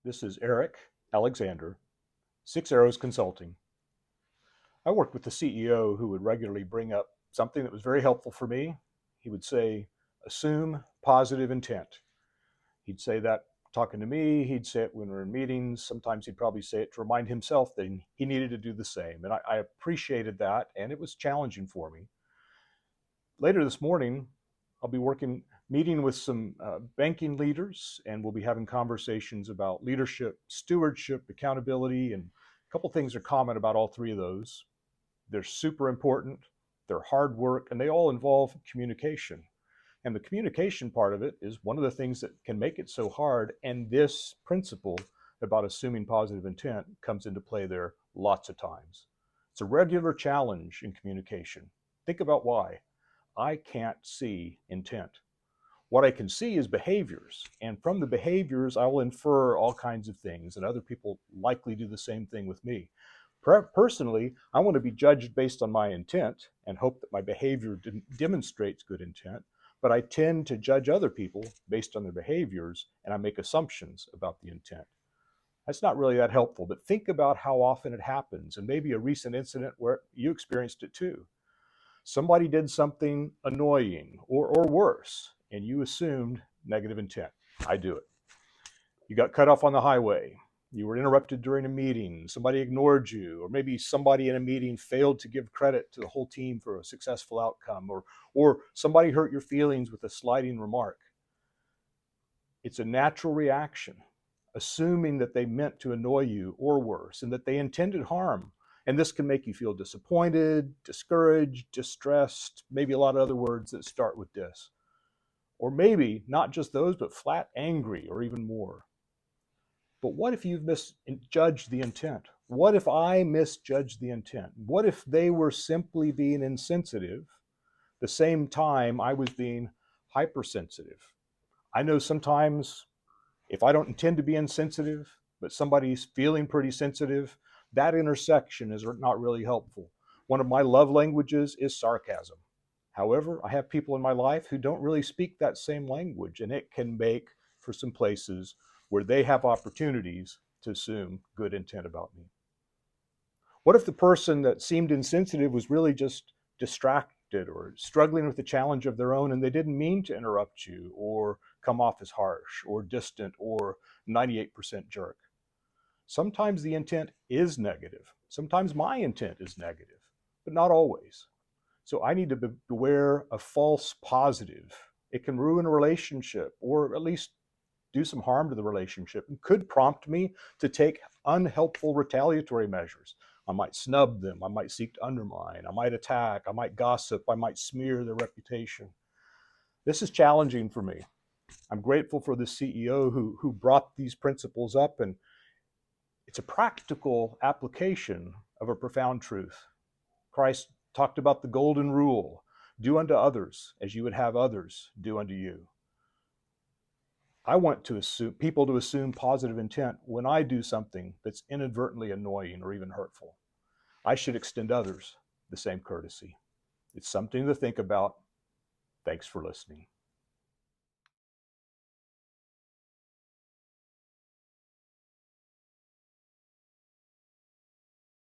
This is Eric Alexander, Six Arrows Consulting. I worked with the CEO who would regularly bring up something that was very helpful for me. He would say, assume positive intent. He'd say that talking to me, he'd say it when we were in meetings. Sometimes he'd probably say it to remind himself that he needed to do the same. And I appreciated that, and it was challenging for me. Later this morning, I'll be meeting with some banking leaders, and we'll be having conversations about leadership, stewardship, accountability, and a couple things are common about all three of those. They're super important, they're hard work, and they all involve communication. And the communication part of it is one of the things that can make it so hard. And this principle about assuming positive intent comes into play there lots of times. It's a regular challenge in communication. Think about why. I can't see intent. What I can see is behaviors. And from the behaviors, I will infer all kinds of things. And other people likely do the same thing with me. Personally, I want to be judged based on my intent and hope that my behavior demonstrates good intent. But I tend to judge other people based on their behaviors, and I make assumptions about the intent. That's not really that helpful, but think about how often it happens, and maybe a recent incident where you experienced it too. Somebody did something annoying or worse, and you assumed negative intent. I do it. You got cut off on the highway. You were interrupted during a meeting. Somebody ignored you, or maybe somebody in a meeting failed to give credit to the whole team for a successful outcome, or somebody hurt your feelings with a slighting remark. It's a natural reaction, assuming that they meant to annoy you or worse, and that they intended harm. And this can make you feel disappointed, discouraged, distressed, maybe a lot of other words that start with dis. Or maybe not just those, but flat angry or even more. But what if you've misjudged the intent? What if I misjudged the intent? What if they were simply being insensitive the same time I was being hypersensitive? I know sometimes if I don't intend to be insensitive, but somebody's feeling pretty sensitive, that intersection is not really helpful. One of my love languages is sarcasm. However, I have people in my life who don't really speak that same language, and it can make for some places where they have opportunities to assume good intent about me. What if the person that seemed insensitive was really just distracted or struggling with the challenge of their own, and they didn't mean to interrupt you or come off as harsh or distant or 98% jerk? Sometimes the intent is negative. Sometimes my intent is negative, but not always. So I need to beware of false positive. It can ruin a relationship or at least do some harm to the relationship and could prompt me to take unhelpful retaliatory measures. I might snub them. I might seek to undermine. I might attack. I might gossip. I might smear their reputation. This is challenging for me. I'm grateful for the CEO who brought these principles up, and it's a practical application of a profound truth. Christ talked about the golden rule: do unto others as you would have others do unto you. I want people to assume positive intent when I do something that's inadvertently annoying or even hurtful. I should extend others the same courtesy. It's something to think about. Thanks for listening.